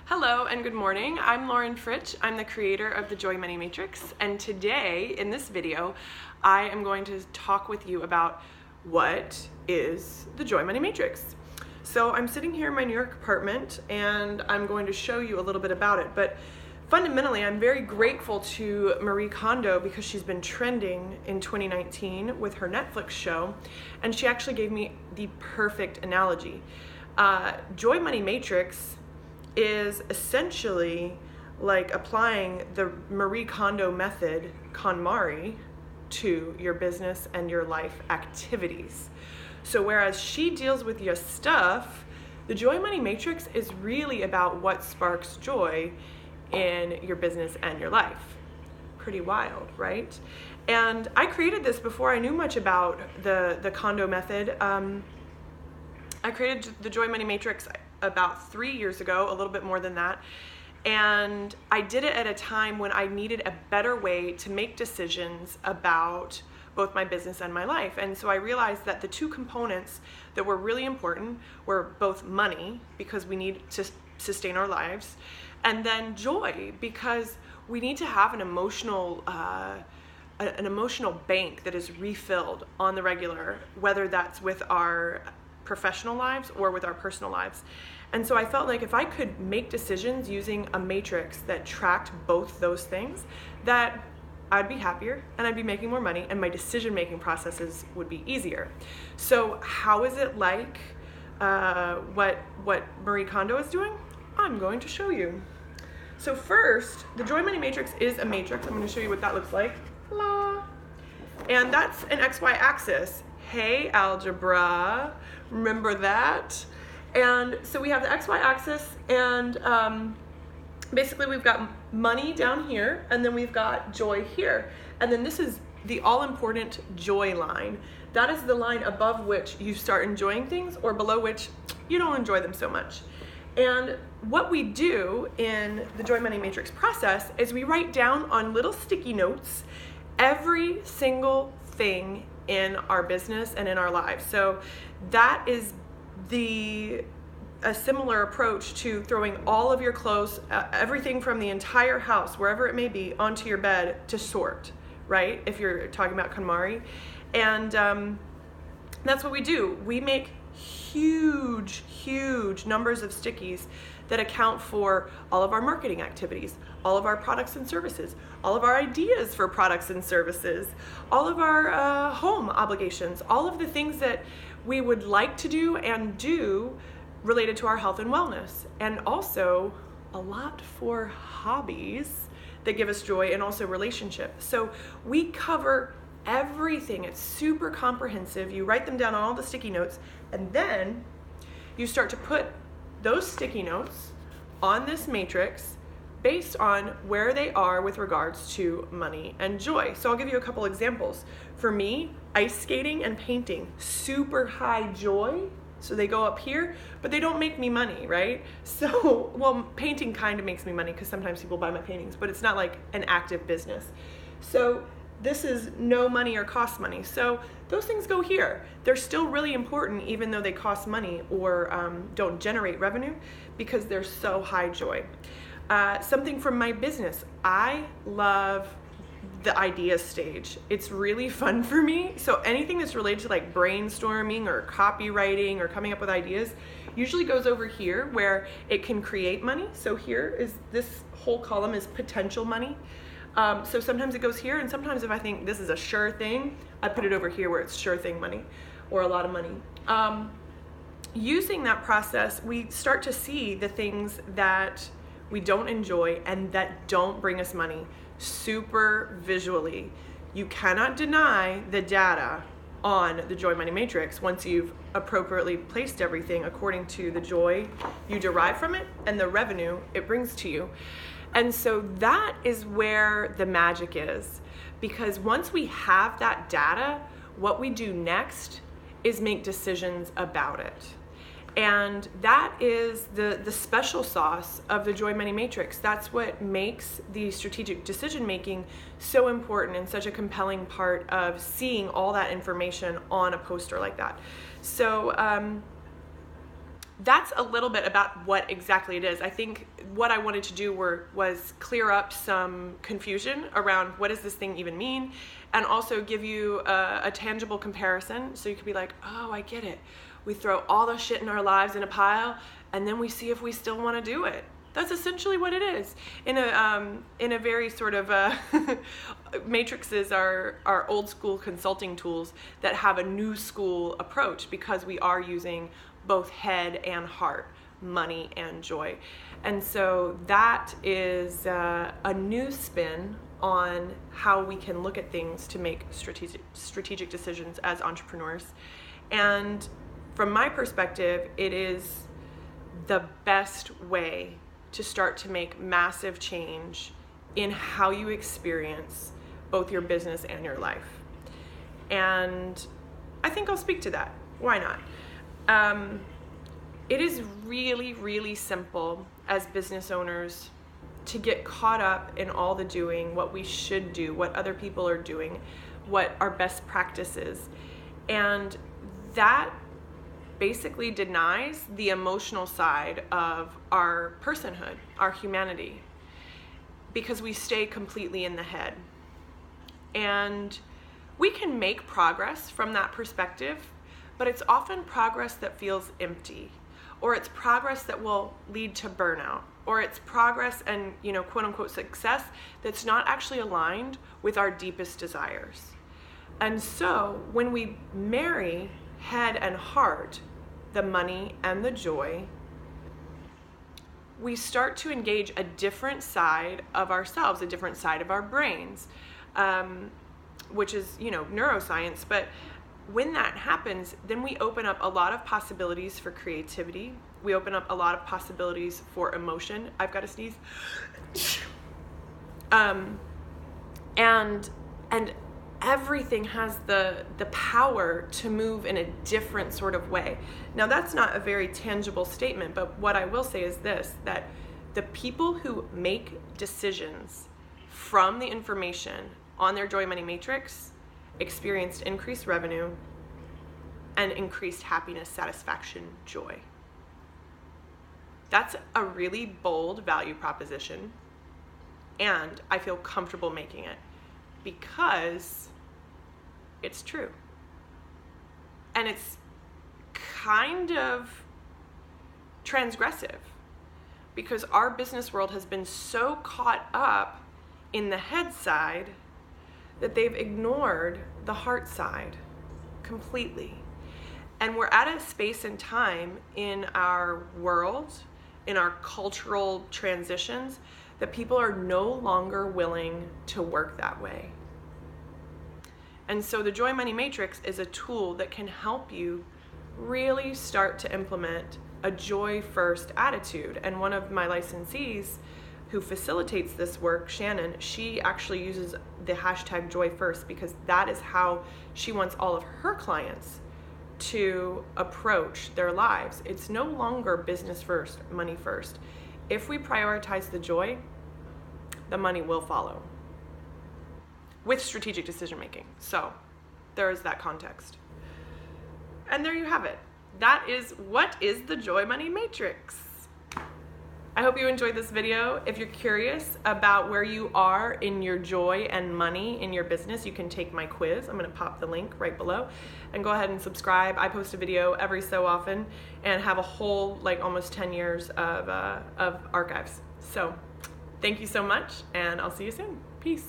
Hello and good morning. I'm Lauren Fritsch. I'm the creator of the Joy Money Matrix, and today in this video I am going to talk with you about what is the Joy Money Matrix. So I'm sitting here in my New York apartment and I'm going to show you a little bit about it, but fundamentally I'm very grateful to Marie Kondo because she's been trending in 2019 with her Netflix show, and she actually gave me the perfect analogy. Joy Money Matrix is essentially like applying the Marie Kondo method, KonMari, to your business and your life activities. So whereas she deals with your stuff, the Joy Money Matrix is really about what sparks joy in your business and your life. Pretty wild, right? And I created this before I knew much about the Kondo method. I created the Joy Money Matrix about 3 years ago, a little bit more than that. And I did it at a time when I needed a better way to make decisions about both my business and my life. And so I realized that the two components that were really important were both money, because we need to sustain our lives, and then joy, because we need to have an emotional bank that is refilled on the regular, whether that's with our professional lives or with our personal lives. And so I felt like if I could make decisions using a matrix that tracked both those things, that I'd be happier and I'd be making more money and my decision-making processes would be easier. So how is it like what Marie Kondo is doing? I'm going to show you. So first, the Joy Money Matrix is a matrix. I'm going to show you what that looks like. La. And that's an XY axis. Hey, algebra, remember that? And so we have the XY axis, and basically we've got money down here, and then we've got joy here. And then this is the all-important joy line. That is the line above which you start enjoying things, or below which you don't enjoy them so much. And what we do in the Joy Money Matrix process is we write down on little sticky notes every single thing in our business and in our lives. So that is a similar approach to throwing all of your clothes, everything from the entire house, wherever it may be, onto your bed to sort, right? If you're talking about KonMari. And that's what we do. We make huge numbers of stickies that account for all of our marketing activities, all of our products and services, all of our ideas for products and services, all of our home obligations, all of the things that we would like to do and do related to our health and wellness, and also a lot for hobbies that give us joy, and also relationships. So we cover everything. It's super comprehensive. You write them down on all the sticky notes, and then you start to put those sticky notes on this matrix based on where they are with regards to money and joy. So I'll give you a couple examples. For me, ice skating and painting, super high joy. So they go up here, but they don't make me money, right? So, well, painting kind of makes me money because sometimes people buy my paintings, but it's not like an active business. So this is no money or cost money. So those things go here. They're still really important even though they cost money or don't generate revenue, because they're so high joy. Something from my business. I love the idea stage. It's really fun for me. So anything that's related to like brainstorming or copywriting or coming up with ideas usually goes over here where it can create money. So here is this whole column is potential money. So sometimes it goes here, and sometimes if I think this is a sure thing, I put it over here where it's sure thing money or a lot of money. Using that process, we start to see the things that we don't enjoy and that don't bring us money super visually. You cannot deny the data on the Joy Money Matrix once you've appropriately placed everything according to the joy you derive from it and the revenue it brings to you. And so that is where the magic is, because once we have that data, what we do next is make decisions about it. And that is the special sauce of the Joy Money Matrix. That's what makes the strategic decision making so important and such a compelling part of seeing all that information on a poster like that. So that's a little bit about what exactly it is. I think what I wanted to do was clear up some confusion around what does this thing even mean, and also give you a tangible comparison so you could be like, oh, I get it. We throw all the shit in our lives in a pile, and then we see if we still want to do it. That's essentially what it is. In a very sort of matrices are old school consulting tools that have a new school approach, because we are using both head and heart, money and joy. And so that is a new spin on how we can look at things to make strategic decisions as entrepreneurs. And from my perspective, it is the best way to start to make massive change in how you experience both your business and your life. And I think I'll speak to that. Why not? It is really, really simple as business owners to get caught up in all the doing, what we should do, what other people are doing, what our best practice is. And that basically denies the emotional side of our personhood, our humanity, because we stay completely in the head. And we can make progress from that perspective, but it's often progress that feels empty, or it's progress that will lead to burnout, or it's progress and, quote unquote success that's not actually aligned with our deepest desires. And so when we marry head and heart, the money and the joy, we start to engage a different side of ourselves, a different side of our brains, which is, neuroscience. But when that happens, then we open up a lot of possibilities for creativity. We open up a lot of possibilities for emotion. I've got to sneeze. And everything has the power to move in a different sort of way. Now, that's not a very tangible statement, but what I will say is this, that the people who make decisions from the information on their Joy Money Matrix experienced increased revenue and increased happiness, satisfaction, joy. That's a really bold value proposition, and I feel comfortable making it because it's true. And it's kind of transgressive, because our business world has been so caught up in the head side that they've ignored the heart side completely. And we're at a space and time in our world, in our cultural transitions, that people are no longer willing to work that way. And so the Joy Money Matrix is a tool that can help you really start to implement a joy first attitude. And one of my licensees who facilitates this work, Shannon, she actually uses the hashtag joy first, because that is how she wants all of her clients to approach their lives. It's no longer business first, money first. If we prioritize the joy, the money will follow with strategic decision making. So there is that context. And there you have it. That is what is the Joy Money Matrix. I hope you enjoyed this video. If you're curious about where you are in your joy and money in your business, you can take my quiz. I'm gonna pop the link right below, and go ahead and subscribe. I post a video every so often and have a whole, almost 10 years of archives. So thank you so much, and I'll see you soon. Peace.